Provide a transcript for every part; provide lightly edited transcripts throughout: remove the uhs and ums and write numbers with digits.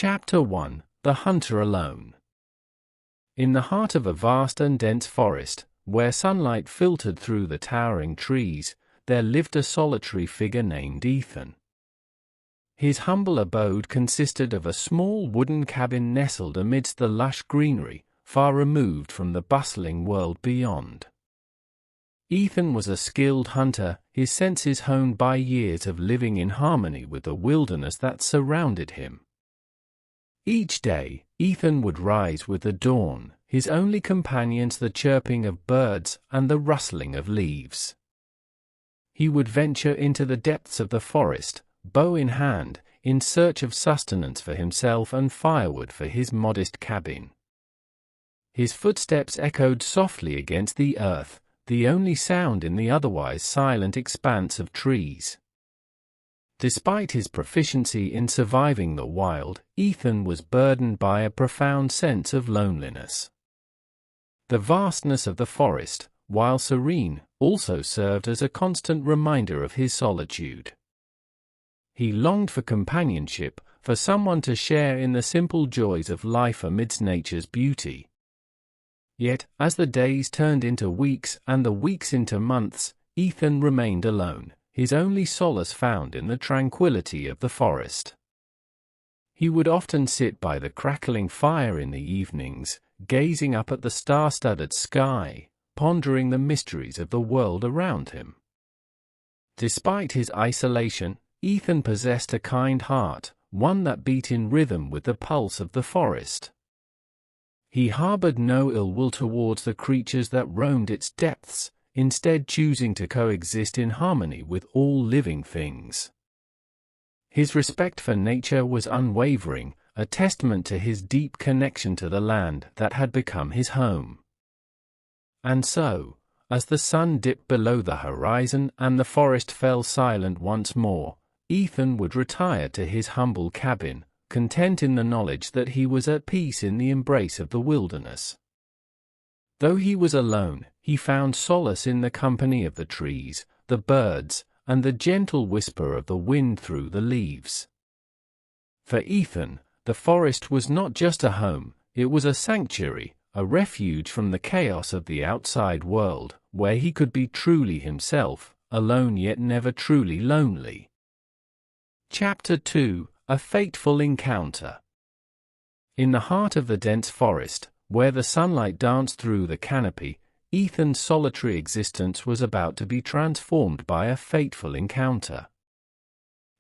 Chapter 1: The Hunter Alone. In the heart of a vast and dense forest, where sunlight filtered through the towering trees, there lived a solitary figure named Ethan. His humble abode consisted of a small wooden cabin nestled amidst the lush greenery, far removed from the bustling world beyond. Ethan was a skilled hunter, his senses honed by years of living in harmony with the wilderness that surrounded him. Each day, Ethan would rise with the dawn, his only companions the chirping of birds and the rustling of leaves. He would venture into the depths of the forest, bow in hand, in search of sustenance for himself and firewood for his modest cabin. His footsteps echoed softly against the earth, the only sound in the otherwise silent expanse of trees. Despite his proficiency in surviving the wild, Ethan was burdened by a profound sense of loneliness. The vastness of the forest, while serene, also served as a constant reminder of his solitude. He longed for companionship, for someone to share in the simple joys of life amidst nature's beauty. Yet, as the days turned into weeks and the weeks into months, Ethan remained alone, his only solace found in the tranquility of the forest. He would often sit by the crackling fire in the evenings, gazing up at the star-studded sky, pondering the mysteries of the world around him. Despite his isolation, Ethan possessed a kind heart, one that beat in rhythm with the pulse of the forest. He harbored no ill will towards the creatures that roamed its depths, instead choosing to coexist in harmony with all living things. His respect for nature was unwavering, a testament to his deep connection to the land that had become his home. And so, as the sun dipped below the horizon and the forest fell silent once more, Ethan would retire to his humble cabin, content in the knowledge that he was at peace in the embrace of the wilderness. Though he was alone, he found solace in the company of the trees, the birds, and the gentle whisper of the wind through the leaves. For Ethan, the forest was not just a home, it was a sanctuary, a refuge from the chaos of the outside world, where he could be truly himself, alone yet never truly lonely. Chapter 2: A Fateful Encounter. In the heart of the dense forest, where the sunlight danced through the canopy, Ethan's solitary existence was about to be transformed by a fateful encounter.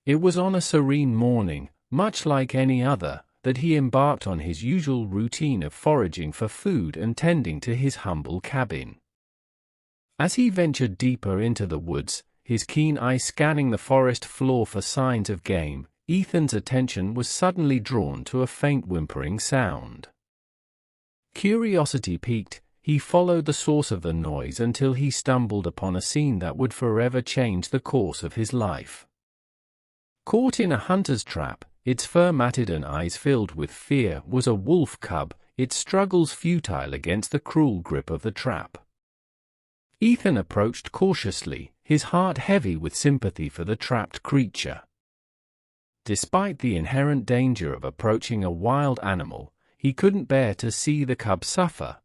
It was on a serene morning, much like any other, that he embarked on his usual routine of foraging for food and tending to his humble cabin. As he ventured deeper into the woods, his keen eye scanning the forest floor for signs of game, Ethan's attention was suddenly drawn to a faint whimpering sound. Curiosity piqued, he followed the source of the noise until he stumbled upon a scene that would forever change the course of his life. Caught in a hunter's trap, its fur matted and eyes filled with fear, was a wolf cub, its struggles futile against the cruel grip of the trap. Ethan approached cautiously, his heart heavy with sympathy for the trapped creature. Despite the inherent danger of approaching a wild animal, he couldn't bear to see the cub suffer.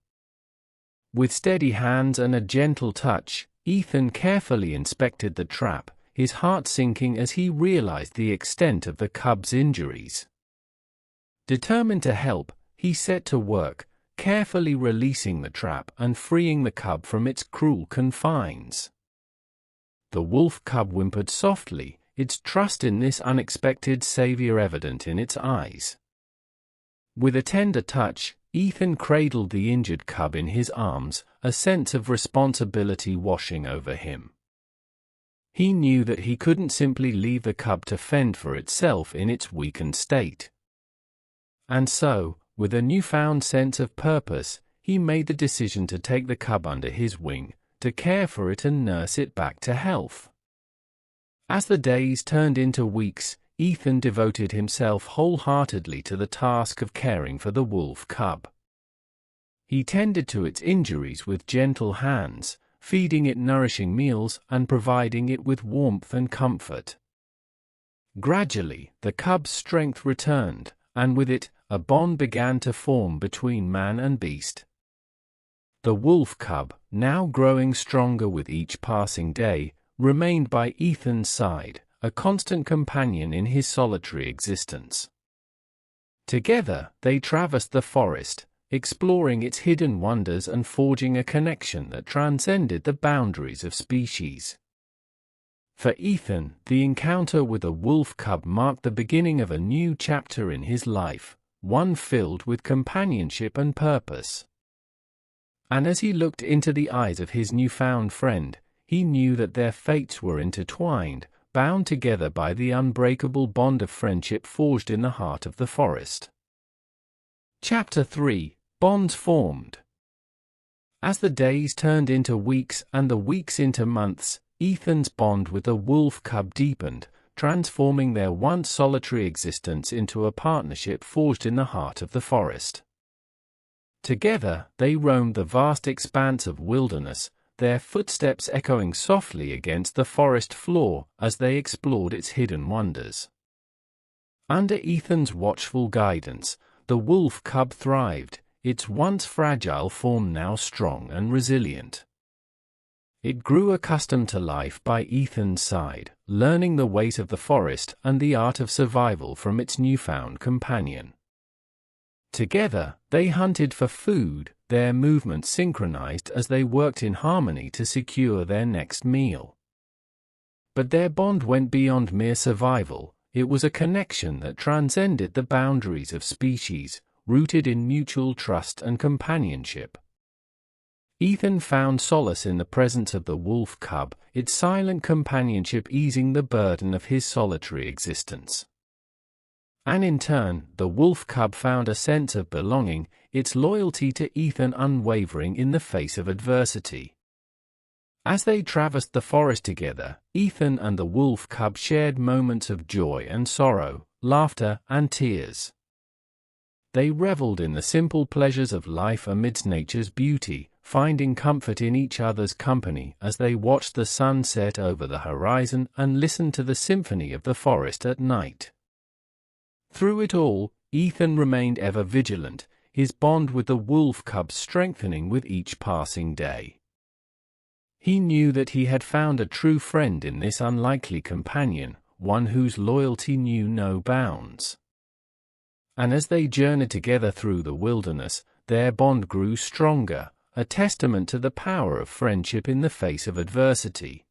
With steady hands and a gentle touch, Ethan carefully inspected the trap, his heart sinking as he realized the extent of the cub's injuries. Determined to help, he set to work, carefully releasing the trap and freeing the cub from its cruel confines. The wolf cub whimpered softly, its trust in this unexpected savior evident in its eyes. With a tender touch, Ethan cradled the injured cub in his arms, a sense of responsibility washing over him. He knew that he couldn't simply leave the cub to fend for itself in its weakened state. And so, with a newfound sense of purpose, he made the decision to take the cub under his wing, to care for it and nurse it back to health. As the days turned into weeks, Ethan devoted himself wholeheartedly to the task of caring for the wolf cub. He tended to its injuries with gentle hands, feeding it nourishing meals and providing it with warmth and comfort. Gradually, the cub's strength returned, and with it, a bond began to form between man and beast. The wolf cub, now growing stronger with each passing day, remained by Ethan's side, a constant companion in his solitary existence. Together, they traversed the forest, exploring its hidden wonders and forging a connection that transcended the boundaries of species. For Ethan, the encounter with a wolf cub marked the beginning of a new chapter in his life, one filled with companionship and purpose. And as he looked into the eyes of his newfound friend, he knew that their fates were intertwined, bound together by the unbreakable bond of friendship forged in the heart of the forest. Chapter 3: Bonds Formed. As the days turned into weeks and the weeks into months, Ethan's bond with the wolf cub deepened, transforming their once solitary existence into a partnership forged in the heart of the forest. Together, they roamed the vast expanse of wilderness, their footsteps echoing softly against the forest floor as they explored its hidden wonders. Under Ethan's watchful guidance, the wolf cub thrived, its once fragile form now strong and resilient. It grew accustomed to life by Ethan's side, learning the ways of the forest and the art of survival from its newfound companion. Together, they hunted for food, their movements synchronized as they worked in harmony to secure their next meal. But their bond went beyond mere survival. It was a connection that transcended the boundaries of species, rooted in mutual trust and companionship. Ethan found solace in the presence of the wolf cub, its silent companionship easing the burden of his solitary existence. And in turn, the wolf cub found a sense of belonging, its loyalty to Ethan unwavering in the face of adversity. As they traversed the forest together, Ethan and the wolf cub shared moments of joy and sorrow, laughter and tears. They reveled in the simple pleasures of life amidst nature's beauty, finding comfort in each other's company as they watched the sun set over the horizon and listened to the symphony of the forest at night. Through it all, Ethan remained ever vigilant, his bond with the wolf cub strengthening with each passing day. He knew that he had found a true friend in this unlikely companion, one whose loyalty knew no bounds. And as they journeyed together through the wilderness, their bond grew stronger, a testament to the power of friendship in the face of adversity.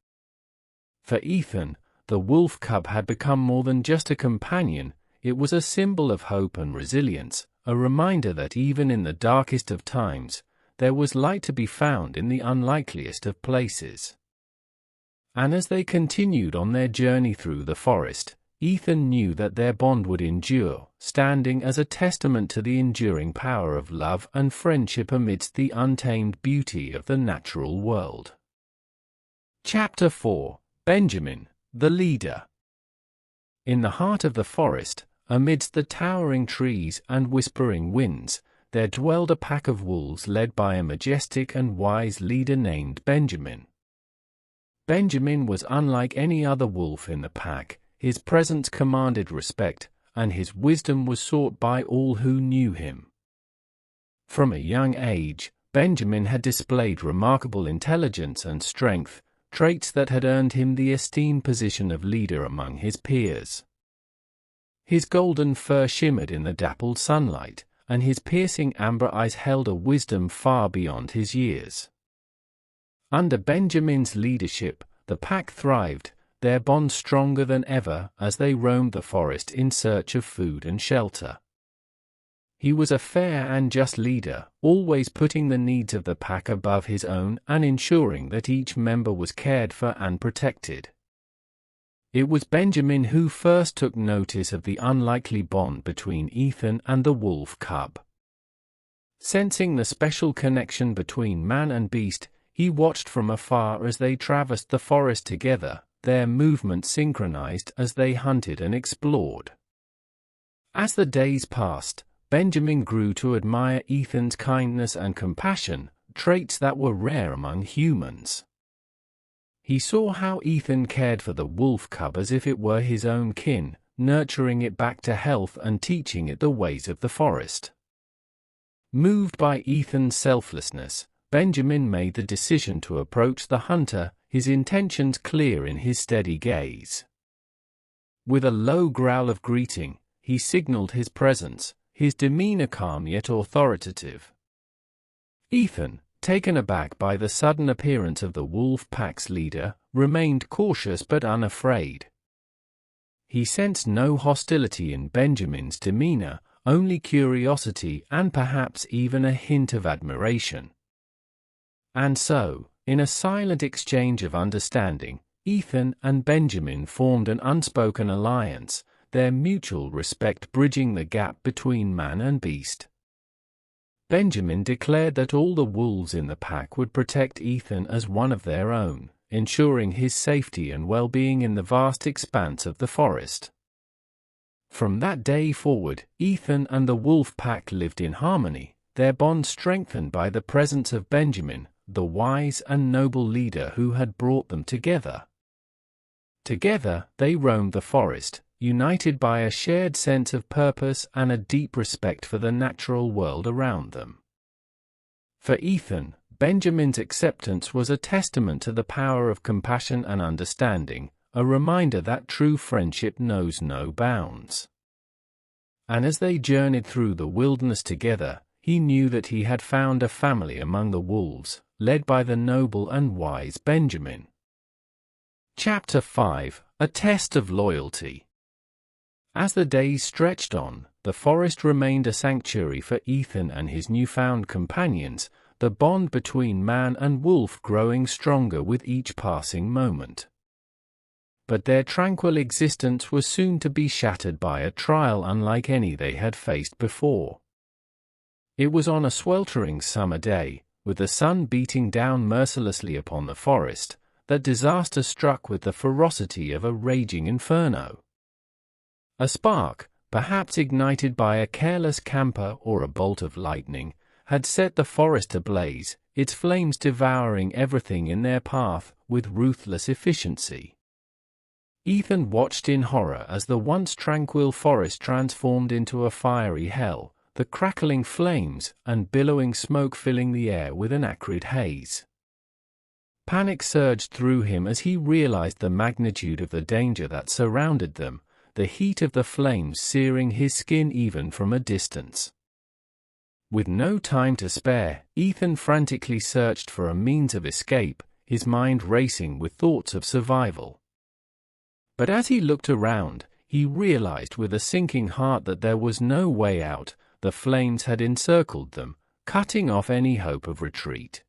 For Ethan, the wolf cub had become more than just a companion. It was a symbol of hope and resilience, a reminder that even in the darkest of times, there was light to be found in the unlikeliest of places. And as they continued on their journey through the forest, Ethan knew that their bond would endure, standing as a testament to the enduring power of love and friendship amidst the untamed beauty of the natural world. Chapter 4: Benjamin, the Leader. In the heart of the forest, amidst the towering trees and whispering winds, there dwelled a pack of wolves led by a majestic and wise leader named Benjamin. Benjamin was unlike any other wolf in the pack. His presence commanded respect, and his wisdom was sought by all who knew him. From a young age, Benjamin had displayed remarkable intelligence and strength, traits that had earned him the esteemed position of leader among his peers. His golden fur shimmered in the dappled sunlight, and his piercing amber eyes held a wisdom far beyond his years. Under Benjamin's leadership, the pack thrived, their bond stronger than ever as they roamed the forest in search of food and shelter. He was a fair and just leader, always putting the needs of the pack above his own and ensuring that each member was cared for and protected. It was Benjamin who first took notice of the unlikely bond between Ethan and the wolf cub. Sensing the special connection between man and beast, he watched from afar as they traversed the forest together, their movements synchronized as they hunted and explored. As the days passed, Benjamin grew to admire Ethan's kindness and compassion, traits that were rare among humans. He saw how Ethan cared for the wolf cub as if it were his own kin, nurturing it back to health and teaching it the ways of the forest. Moved by Ethan's selflessness, Benjamin made the decision to approach the hunter, his intentions clear in his steady gaze. With a low growl of greeting, he signaled his presence, his demeanor calm yet authoritative. Ethan, taken aback by the sudden appearance of the wolf pack's leader, remained cautious but unafraid. He sensed no hostility in Benjamin's demeanor, only curiosity and perhaps even a hint of admiration. And so, in a silent exchange of understanding, Ethan and Benjamin formed an unspoken alliance, their mutual respect bridging the gap between man and beast. Benjamin declared that all the wolves in the pack would protect Ethan as one of their own, ensuring his safety and well-being in the vast expanse of the forest. From that day forward, Ethan and the wolf pack lived in harmony, their bond strengthened by the presence of Benjamin, the wise and noble leader who had brought them together. Together, they roamed the forest, united by a shared sense of purpose and a deep respect for the natural world around them. For Ethan, Benjamin's acceptance was a testament to the power of compassion and understanding, a reminder that true friendship knows no bounds. And as they journeyed through the wilderness together, he knew that he had found a family among the wolves, led by the noble and wise Benjamin. Chapter 5: A Test of Loyalty. As the days stretched on, the forest remained a sanctuary for Ethan and his newfound companions, the bond between man and wolf growing stronger with each passing moment. But their tranquil existence was soon to be shattered by a trial unlike any they had faced before. It was on a sweltering summer day, with the sun beating down mercilessly upon the forest, that disaster struck with the ferocity of a raging inferno. A spark, perhaps ignited by a careless camper or a bolt of lightning, had set the forest ablaze, its flames devouring everything in their path with ruthless efficiency. Ethan watched in horror as the once tranquil forest transformed into a fiery hell, the crackling flames and billowing smoke filling the air with an acrid haze. Panic surged through him as he realized the magnitude of the danger that surrounded them, the heat of the flames searing his skin even from a distance. With no time to spare, Ethan frantically searched for a means of escape, his mind racing with thoughts of survival. But as he looked around, he realized with a sinking heart that there was no way out. The flames had encircled them, cutting off any hope of retreat.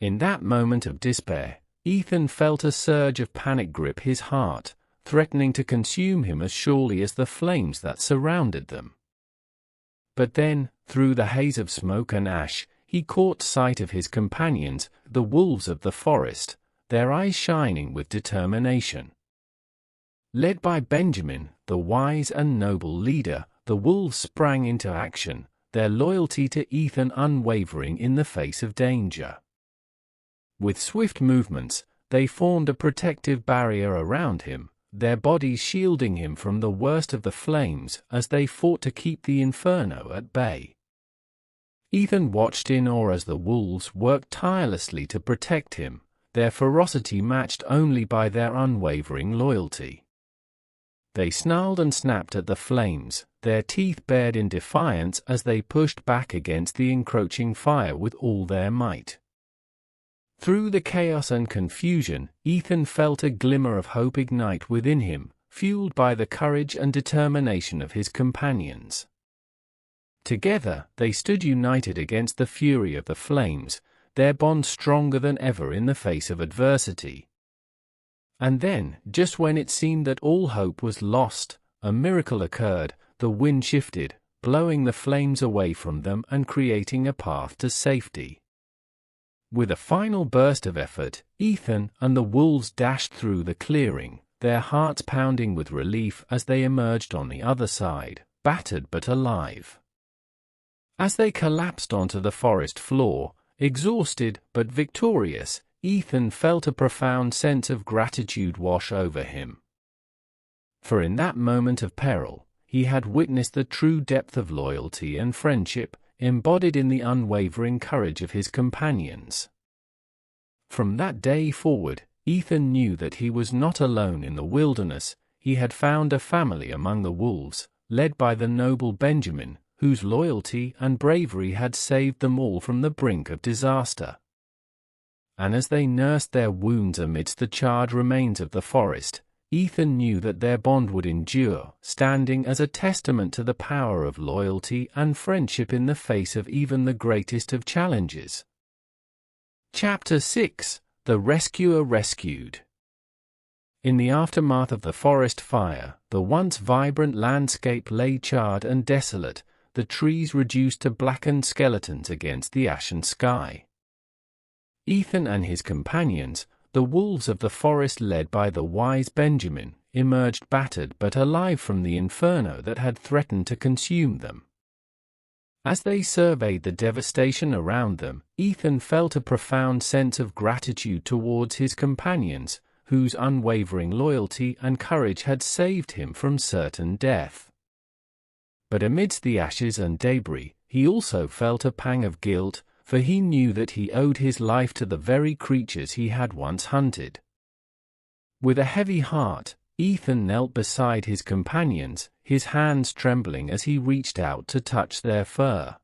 In that moment of despair, Ethan felt a surge of panic grip his heart, threatening to consume him as surely as the flames that surrounded them. But then, through the haze of smoke and ash, he caught sight of his companions, the wolves of the forest, their eyes shining with determination. Led by Benjamin, the wise and noble leader, the wolves sprang into action, their loyalty to Ethan unwavering in the face of danger. With swift movements, they formed a protective barrier around him, their bodies shielding him from the worst of the flames as they fought to keep the inferno at bay. Ethan watched in awe as the wolves worked tirelessly to protect him, their ferocity matched only by their unwavering loyalty. They snarled and snapped at the flames, their teeth bared in defiance as they pushed back against the encroaching fire with all their might. Through the chaos and confusion, Ethan felt a glimmer of hope ignite within him, fueled by the courage and determination of his companions. Together, they stood united against the fury of the flames, their bond stronger than ever in the face of adversity. And then, just when it seemed that all hope was lost, a miracle occurred. The wind shifted, blowing the flames away from them and creating a path to safety. With a final burst of effort, Ethan and the wolves dashed through the clearing, their hearts pounding with relief as they emerged on the other side, battered but alive. As they collapsed onto the forest floor, exhausted but victorious, Ethan felt a profound sense of gratitude wash over him. For in that moment of peril, he had witnessed the true depth of loyalty and friendship, embodied in the unwavering courage of his companions. From that day forward, Ethan knew that he was not alone in the wilderness. He had found a family among the wolves, led by the noble Benjamin, whose loyalty and bravery had saved them all from the brink of disaster. And as they nursed their wounds amidst the charred remains of the forest, Ethan knew that their bond would endure, standing as a testament to the power of loyalty and friendship in the face of even the greatest of challenges. Chapter 6: The Rescuer Rescued. In the aftermath of the forest fire, the once vibrant landscape lay charred and desolate, the trees reduced to blackened skeletons against the ashen sky. Ethan and his companions, the wolves of the forest led by the wise Benjamin, emerged battered but alive from the inferno that had threatened to consume them. As they surveyed the devastation around them, Ethan felt a profound sense of gratitude towards his companions, whose unwavering loyalty and courage had saved him from certain death. But amidst the ashes and debris, he also felt a pang of guilt, for he knew that he owed his life to the very creatures he had once hunted. With a heavy heart, Ethan knelt beside his companions, his hands trembling as he reached out to touch their fur.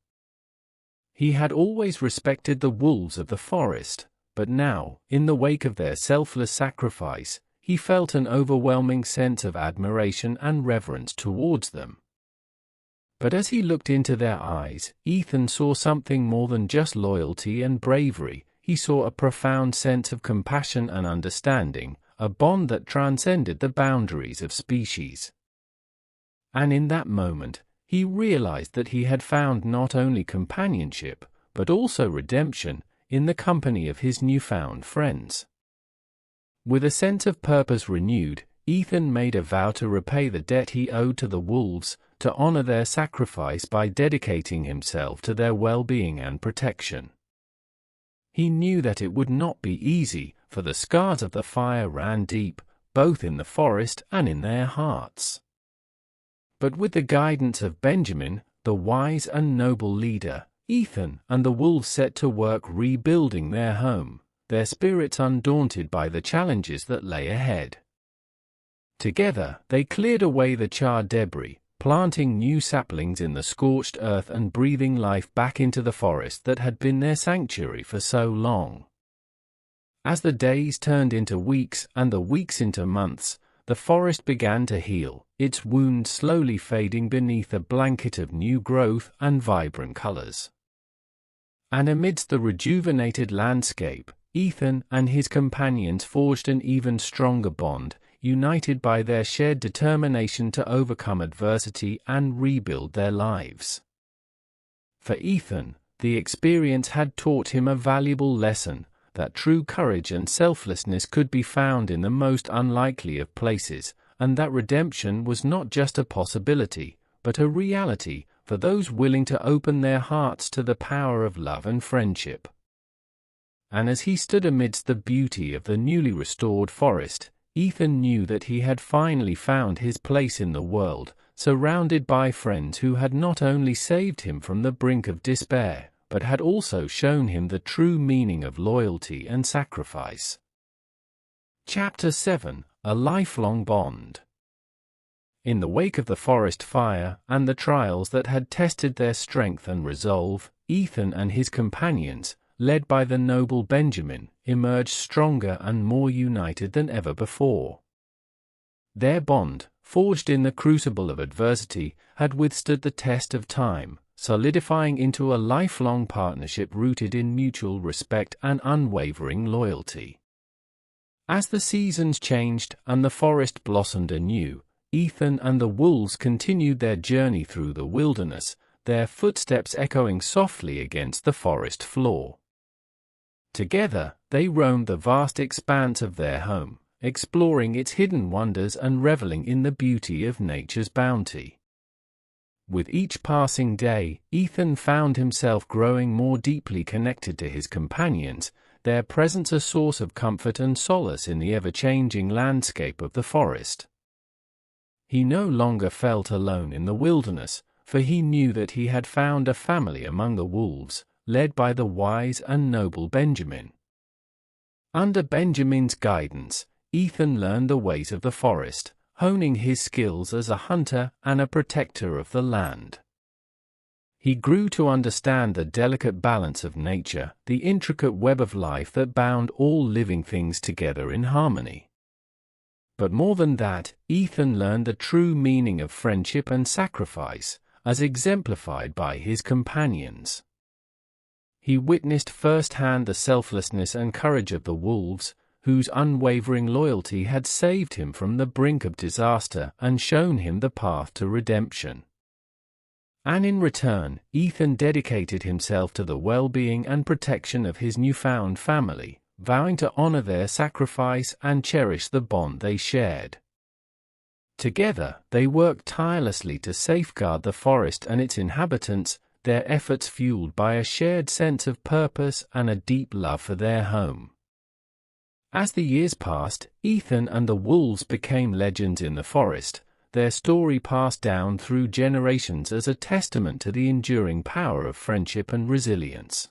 He had always respected the wolves of the forest, but now, in the wake of their selfless sacrifice, he felt an overwhelming sense of admiration and reverence towards them. But as he looked into their eyes, Ethan saw something more than just loyalty and bravery. He saw a profound sense of compassion and understanding, a bond that transcended the boundaries of species. And in that moment, he realized that he had found not only companionship, but also redemption, in the company of his newfound friends. With a sense of purpose renewed, Ethan made a vow to repay the debt he owed to the wolves, to honor their sacrifice by dedicating himself to their well-being and protection. He knew that it would not be easy, for the scars of the fire ran deep, both in the forest and in their hearts. But with the guidance of Benjamin, the wise and noble leader, Ethan and the wolves set to work rebuilding their home, their spirits undaunted by the challenges that lay ahead. Together, they cleared away the charred debris, planting new saplings in the scorched earth and breathing life back into the forest that had been their sanctuary for so long. As the days turned into weeks and the weeks into months, the forest began to heal, its wounds slowly fading beneath a blanket of new growth and vibrant colors. And amidst the rejuvenated landscape, Ethan and his companions forged an even stronger bond, united by their shared determination to overcome adversity and rebuild their lives. For Ethan, the experience had taught him a valuable lesson, that true courage and selflessness could be found in the most unlikely of places, and that redemption was not just a possibility, but a reality, for those willing to open their hearts to the power of love and friendship. And as he stood amidst the beauty of the newly restored forest, Ethan knew that he had finally found his place in the world, surrounded by friends who had not only saved him from the brink of despair, but had also shown him the true meaning of loyalty and sacrifice. Chapter 7: A Lifelong Bond. In the wake of the forest fire and the trials that had tested their strength and resolve, Ethan and his companions, led by the noble Benjamin, emerged stronger and more united than ever before. Their bond, forged in the crucible of adversity, had withstood the test of time, solidifying into a lifelong partnership rooted in mutual respect and unwavering loyalty. As the seasons changed and the forest blossomed anew, Ethan and the wolves continued their journey through the wilderness, their footsteps echoing softly against the forest floor. Together, they roamed the vast expanse of their home, exploring its hidden wonders and reveling in the beauty of nature's bounty. With each passing day, Ethan found himself growing more deeply connected to his companions, their presence a source of comfort and solace in the ever-changing landscape of the forest. He no longer felt alone in the wilderness, for he knew that he had found a family among the wolves, led by the wise and noble Benjamin. Under Benjamin's guidance, Ethan learned the ways of the forest, honing his skills as a hunter and a protector of the land. He grew to understand the delicate balance of nature, the intricate web of life that bound all living things together in harmony. But more than that, Ethan learned the true meaning of friendship and sacrifice, as exemplified by his companions. He witnessed firsthand the selflessness and courage of the wolves, whose unwavering loyalty had saved him from the brink of disaster and shown him the path to redemption. And in return, Ethan dedicated himself to the well-being and protection of his newfound family, vowing to honor their sacrifice and cherish the bond they shared. Together, they worked tirelessly to safeguard the forest and its inhabitants, their efforts fueled by a shared sense of purpose and a deep love for their home. As the years passed, Ethan and the wolves became legends in the forest, their story passed down through generations as a testament to the enduring power of friendship and resilience.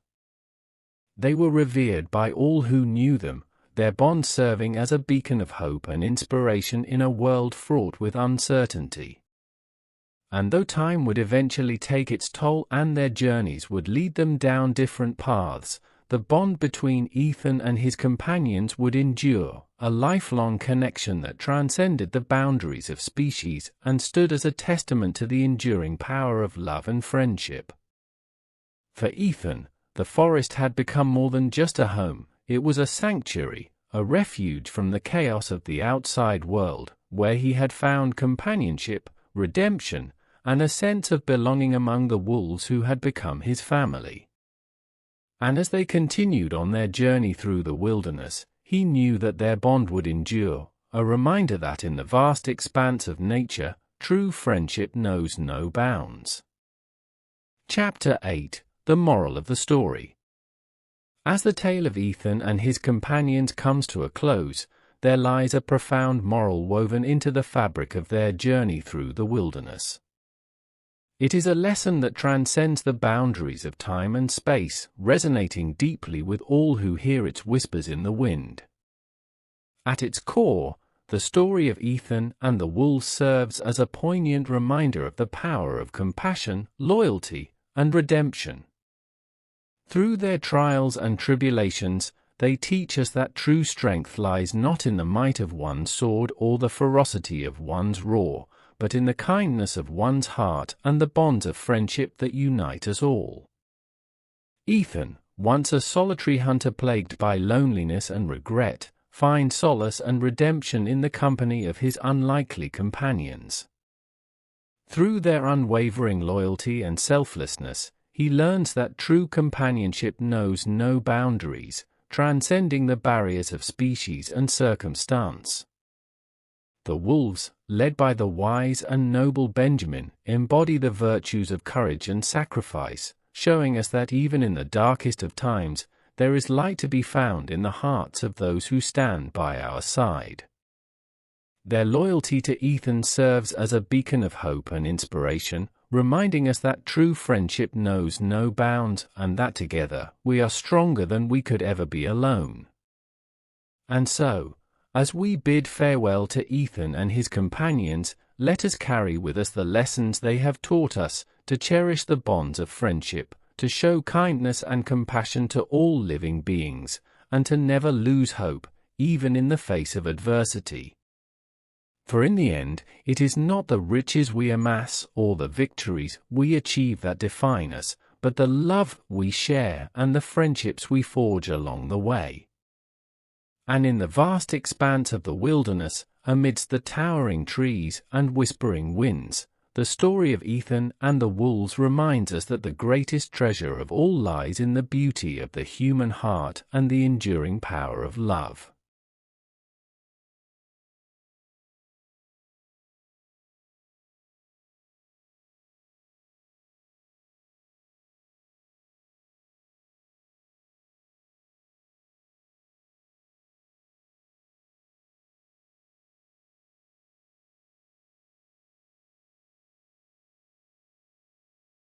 They were revered by all who knew them, their bond serving as a beacon of hope and inspiration in a world fraught with uncertainty. And though time would eventually take its toll and their journeys would lead them down different paths, the bond between Ethan and his companions would endure, a lifelong connection that transcended the boundaries of species and stood as a testament to the enduring power of love and friendship. For Ethan, the forest had become more than just a home, it was a sanctuary, a refuge from the chaos of the outside world, where he had found companionship, redemption, and a sense of belonging among the wolves who had become his family. And as they continued on their journey through the wilderness, he knew that their bond would endure, a reminder that in the vast expanse of nature, true friendship knows no bounds. Chapter 8: The Moral of the Story. As the tale of Ethan and his companions comes to a close, there lies a profound moral woven into the fabric of their journey through the wilderness. It is a lesson that transcends the boundaries of time and space, resonating deeply with all who hear its whispers in the wind. At its core, the story of Ethan and the wolves serves as a poignant reminder of the power of compassion, loyalty, and redemption. Through their trials and tribulations, they teach us that true strength lies not in the might of one's sword or the ferocity of one's roar, but in the kindness of one's heart and the bonds of friendship that unite us all. Ethan, once a solitary hunter plagued by loneliness and regret, finds solace and redemption in the company of his unlikely companions. Through their unwavering loyalty and selflessness, he learns that true companionship knows no boundaries, transcending the barriers of species and circumstance. The wolves, led by the wise and noble Benjamin, embody the virtues of courage and sacrifice, showing us that even in the darkest of times, there is light to be found in the hearts of those who stand by our side. Their loyalty to Ethan serves as a beacon of hope and inspiration, reminding us that true friendship knows no bounds and that together we are stronger than we could ever be alone. And so, as we bid farewell to Ethan and his companions, let us carry with us the lessons they have taught us, to cherish the bonds of friendship, to show kindness and compassion to all living beings, and to never lose hope, even in the face of adversity. For in the end, it is not the riches we amass or the victories we achieve that define us, but the love we share and the friendships we forge along the way. And in the vast expanse of the wilderness, amidst the towering trees and whispering winds, the story of Ethan and the wolves reminds us that the greatest treasure of all lies in the beauty of the human heart and the enduring power of love.